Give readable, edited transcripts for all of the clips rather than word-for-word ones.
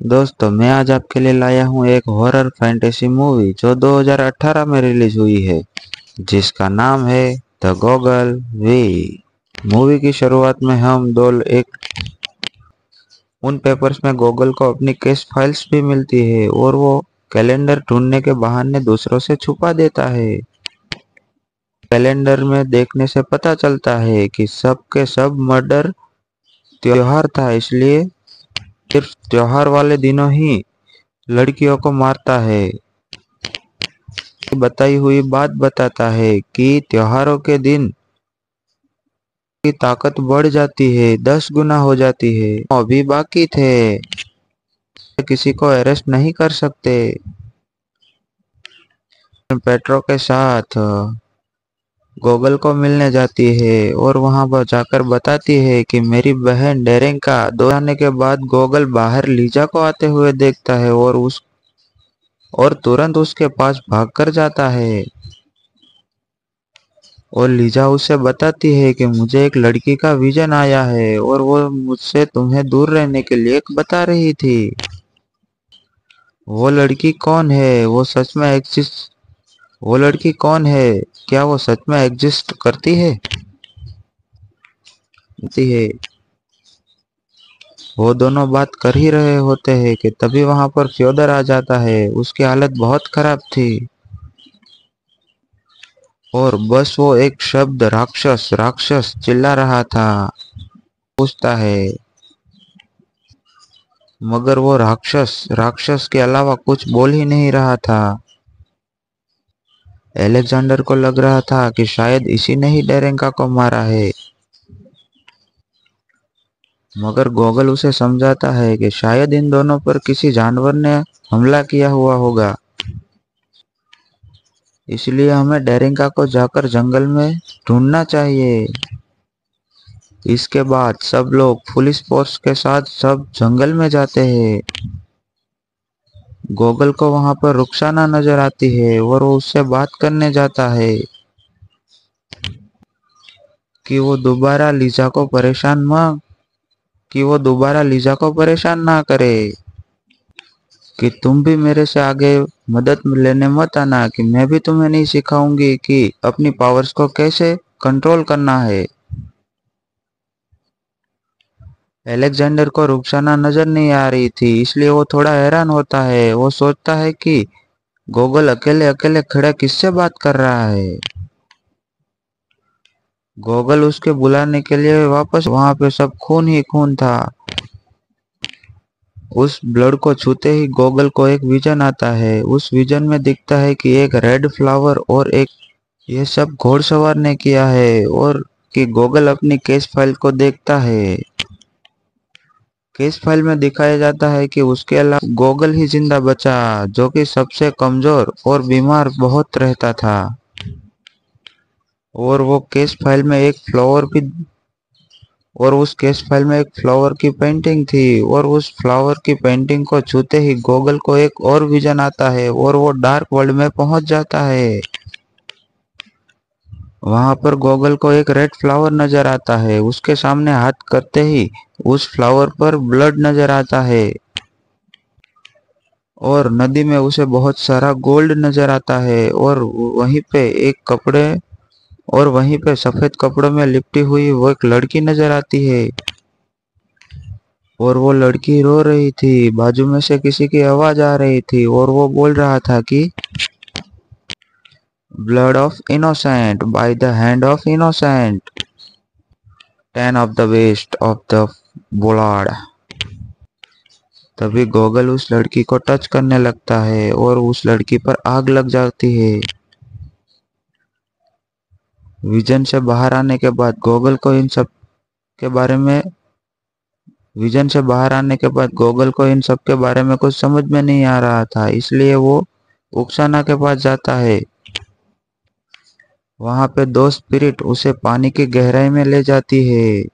दोस्तों, मैं आज आपके लिए लाया हूँ एक हॉरर फैंटेसी मूवी जो 2018 में रिलीज हुई है, जिसका नाम है द गॉगल वे। मूवी की शुरुआत में हम दो एक उन पेपर्स में गॉगल को अपनी केस फाइल्स भी मिलती है और वो कैलेंडर ढूंढने के बहाने दूसरों से छुपा देता है। कैलेंडर में देखने से पता चलता है कि सब के सब मर्डर त्योहार था, इसलिए सिर्फ त्योहार वाले दिनों ही लड़कियों को मारता है। बताई हुई बात बताता है कि त्योहारों के दिन की ताकत बढ़ जाती है, 10 गुना हो जाती है। अभी बाकी थे, किसी को अरेस्ट नहीं कर सकते। पेट्रो के साथ गॉगल को मिलने जाती है और वहां पर जाकर बताती है कि मेरी बहन डेरेंग का दो आने के बाद गॉगल बाहर लीजा को आते हुए देखता है और तुरंत उसके पास भागकर जाता है। और लीजा उसे बताती है कि मुझे एक लड़की का विजन आया है और वो मुझसे तुम्हें दूर रहने के लिए बता रही थी। वो लड़की कौन है? वो लड़की कौन है? क्या वो सच में एग्जिस्ट करती है? वो दोनों बात कर ही रहे होते हैं कि तभी वहां पर फ्योदर आ जाता है। उसकी हालत बहुत खराब थी और बस वो एक शब्द राक्षस राक्षस चिल्ला रहा था। पूछता है, मगर वो राक्षस राक्षस के अलावा कुछ बोल ही नहीं रहा था। अलेक्जेंडर को लग रहा था कि शायद इसी ने ही डेरेंका को मारा है, मगर गॉगल उसे समझाता है कि शायद इन दोनों पर किसी जानवर ने हमला किया हुआ होगा, इसलिए हमें डेरेंका को जाकर जंगल में ढूंढना चाहिए। इसके बाद सब लोग पुलिस फोर्स के साथ सब जंगल में जाते हैं। गॉगल को वहां पर रुखसाना नजर आती है और वो उससे बात करने जाता है कि वो दोबारा लीजा को परेशान ना करे, कि तुम भी मेरे से आगे मदद लेने मत आना, कि मैं भी तुम्हें नहीं सिखाऊंगी कि अपनी पावर्स को कैसे कंट्रोल करना है। अलेक्जेंडर को रुखसाना नजर नहीं आ रही थी, इसलिए वो थोड़ा हैरान होता है। वो सोचता है कि गॉगल अकेले अकेले खड़ा किससे बात कर रहा है। गॉगल उसके बुलाने के लिए वापस वहां पे सब खून ही खून था। उस ब्लड को छूते ही गॉगल को एक विजन आता है। उस विजन में दिखता है कि एक रेड फ्लावर और एक ये सब घोड़सवार ने किया है, और कि गॉगल अपनी केस फाइल को देखता है। केस फाइल में दिखाया जाता है कि उसके अलावा गॉगल ही जिंदा बचा, जो कि सबसे कमजोर और बीमार बहुत रहता था। और वो केस फाइल में एक फ्लावर भी और उस केस फाइल में एक फ्लावर की पेंटिंग थी, और उस फ्लावर की पेंटिंग को छूते ही गॉगल को एक और विजन आता है और वो डार्क वर्ल्ड में पहुंच जाता है। वहां पर गॉगल को एक रेड फ्लावर नजर आता है। उसके सामने हाथ करते ही उस फ्लावर पर ब्लड नजर आता है और नदी में उसे बहुत सारा गोल्ड नजर आता है। और वहीं पे सफेद कपड़ों में लिपटी हुई वो एक लड़की नजर आती है, और वो लड़की रो रही थी। बाजू में से किसी की आवाज आ रही थी और वो बोल रहा था कि blood of innocent by the hand of innocent, 10 of the waste of the blood. तभी गॉगल उस लड़की को टच करने लगता है और उस लड़की पर आग लग जाती है। विजन से बाहर आने के बाद गॉगल को इन सब के बारे में विजन से बाहर आने के बाद गॉगल को इन सब के बारे में कुछ समझ में नहीं आ रहा था, इसलिए वो उक्साना के पास जाता है। वहां पे दो स्पिरिट उसे पानी की गहराई में ले जाती है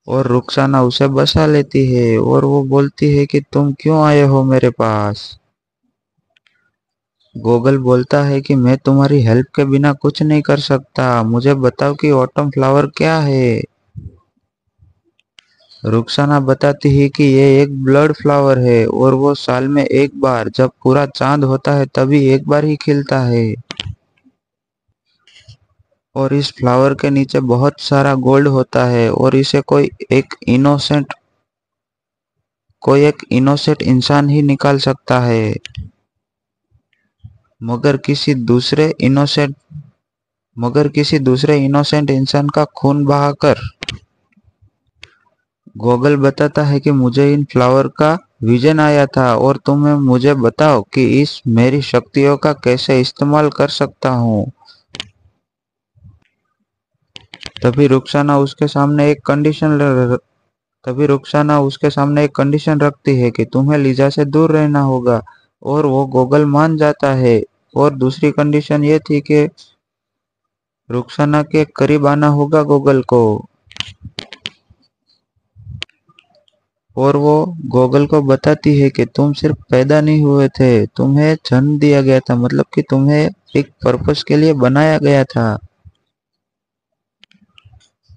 और रुखसाना उसे बसा लेती है और वो बोलती है कि तुम क्यों आए हो मेरे पास। गॉगल बोलता है कि मैं तुम्हारी हेल्प के बिना कुछ नहीं कर सकता, मुझे बताओ कि ऑटम फ्लावर क्या है। रुखसाना बताती है कि ये एक ब्लड फ्लावर है और वो साल में एक बार जब पूरा चांद होता है तभी एक बार ही खिलता है। और इस फ्लावर के नीचे बहुत सारा गोल्ड होता है और इसे कोई एक इनोसेंट इंसान ही निकाल सकता है। मगर किसी दूसरे इनोसेंट मगर किसी दूसरे इनोसेंट इंसान का खून बहाकर। गॉगल बताता है कि मुझे इन फ्लावर का विजन आया था और तुम्हें मुझे बताओ कि इस मेरी शक्तियों का कैसे इस्तेमाल कर सकता हूँ। तभी रुखसाना उसके सामने एक कंडीशन तभी रुखसाना उसके सामने एक कंडीशन रखती है कि तुम्हें लीजा से दूर रहना होगा। और वो गॉगल मान जाता है। और दूसरी कंडीशन ये थी कि रुखसाना के करीब आना होगा गॉगल को। और वो गॉगल को बताती है कि तुम सिर्फ पैदा नहीं हुए थे, तुम्हें जन्म दिया गया था, मतलब कि तुम्हें एक पर्पस के लिए बनाया गया था।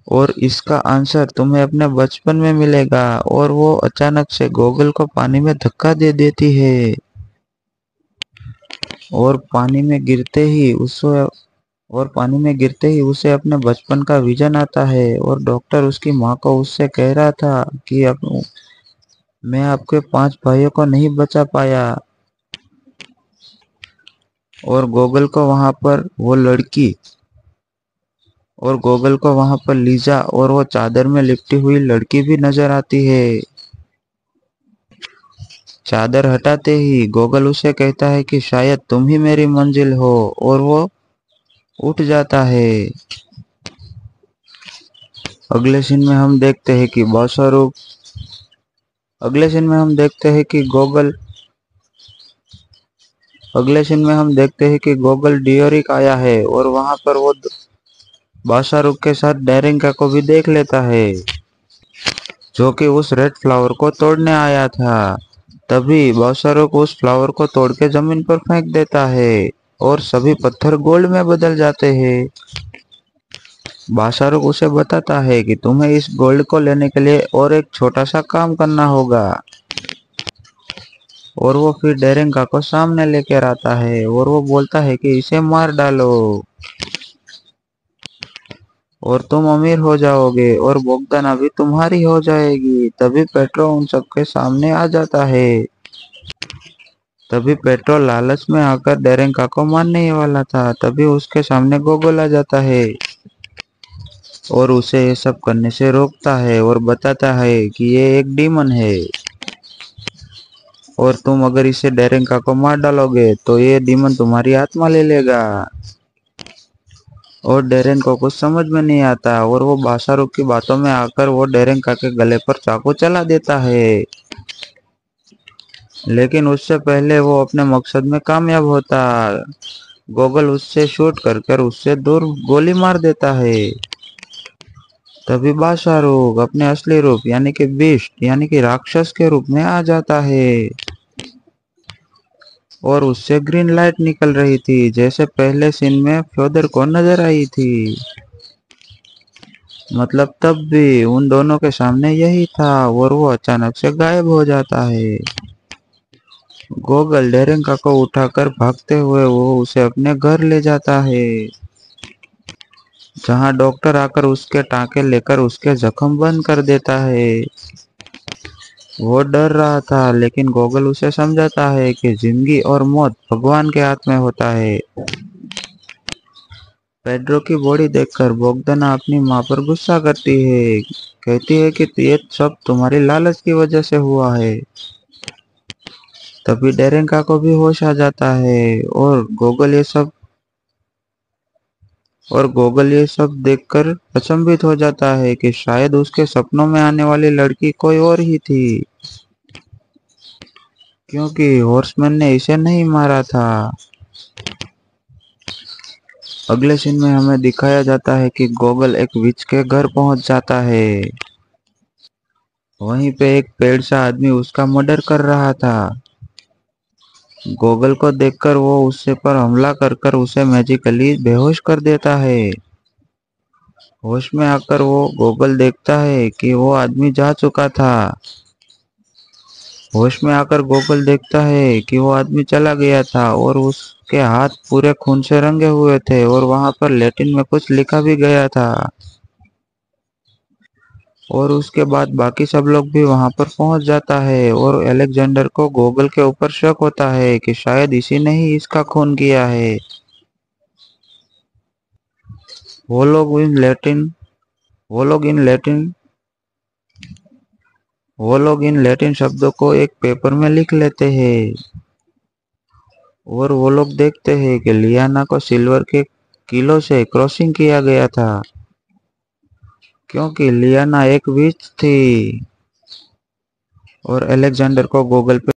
और इसका आंसर तुम्हें अपने बचपन में मिलेगा। और वो अचानक से गॉगल को पानी में धक्का दे देती है। और पानी में गिरते ही उसे अपने बचपन का विजन आता है। और डॉक्टर उसकी माँ को उससे कह रहा था कि अब मैं आपके 5 भाइयों को नहीं बचा पाया। और गॉगल को वहां पर वो लड़की और गॉगल को वहां पर लीजा और वो चादर में लिपटी हुई लड़की भी नजर आती है। चादर हटाते ही गॉगल उसे कहता है कि शायद तुम ही मेरी मंजिल हो। और वो उठ जाता है। अगले सीन में हम देखते हैं कि बादशाह अगले सीन में हम देखते हैं कि गॉगल अगले सीन में हम देखते हैं कि गॉगल डियोरिक आया है और वहां पर वो बादशाह के साथ डेरिंका को भी देख लेता है, जो कि उस रेड फ्लावर को तोड़ने आया था। तभी बादशाह उस फ्लावर को तोड़ के जमीन पर फेंक देता है और सभी पत्थर गोल्ड में बदल जाते हैं। बादशाह उसे बताता है कि तुम्हें इस गोल्ड को लेने के लिए और एक छोटा सा काम करना होगा। और वो फिर डेरेंका को सामने लेकर आता है और वो बोलता है कि इसे मार डालो और तुम अमीर हो जाओगे और बोगदाना भी तुम्हारी हो जाएगी। तभी पेट्रो उन सबके सामने आ जाता है। तभी पेट्रो लालच में आकर डेरेंका को मारने ही वाला था। तभी उसके सामने गोगोल आ जाता है और उसे ये सब करने से रोकता है और बताता है कि ये एक डीमन है और तुम अगर इसे डेरेंका को मार डालोगे तो ये डीमन तुम्हारी आत्मा ले लेगा। और डेरेन को कुछ समझ में नहीं आता और वो बादशाह की बातों में आकर वो डेरेंका के गले पर चाकू चला देता है। लेकिन उससे पहले वो अपने मकसद में कामयाब होता। गॉगल उससे शूट कर कर उससे दूर गोली मार देता है। तभी बादशाह अपने असली रूप यानी कि बीस्ट यानी कि राक्षस के रूप में आ जाता है और उससे ग्रीन लाइट निकल रही थी, जैसे पहले सीन में फ्योदर को नजर आई थी। मतलब तब भी उन दोनों के सामने यही था और वो अचानक से गायब हो जाता है। गोगल डेरेंका को उठाकर भागते हुए वो उसे अपने घर ले जाता है, जहां डॉक्टर आकर उसके टांके लेकर उसके जख्म बंद कर देता है। वो डर रहा था लेकिन गोगल उसे समझाता है कि जिंदगी और मौत भगवान के हाथ में होता है। पेड्रो की बॉडी देखकर बोगदना अपनी माँ पर गुस्सा करती है, कहती है कि ये सब तुम्हारी लालच की वजह से हुआ है। तभी डेरेंका को भी होश आ जाता है और गोगल ये सब देखकर अचंभित हो जाता है कि शायद उसके सपनों में आने वाली लड़की कोई और ही थी, क्योंकि हॉर्समैन ने इसे नहीं मारा था। अगले सीन में हमें दिखाया जाता है कि गोगल एक विच के घर पहुंच जाता है। वहीं पे एक पेड़ सा आदमी उसका मर्डर कर रहा था। गोगल को देखकर वो उससे पर हमला कर कर उसे मैजिकली बेहोश कर देता है। होश में आकर वो गॉगल देखता है कि वो आदमी जा चुका था। होश में आकर गॉगल देखता है कि वो आदमी चला गया था और उसके हाथ पूरे खून से रंगे हुए थे और वहां पर लैटिन में कुछ लिखा भी गया था। और उसके बाद बाकी सब लोग भी वहां पर पहुंच जाता है और अलेक्जेंडर को गॉगल के ऊपर शक होता है कि शायद इसी ने ही इसका खून किया है। वो लोग इन लैटिन वो लोग इन लैटिन वो लोग इन लैटिन शब्दों को एक पेपर में लिख लेते हैं और वो लोग देखते हैं कि लियाना को सिल्वर के किलो से क्रॉसिंग किया गया था क्योंकि लियाना एक विच थी और अलेक्जेंडर को गूगल पे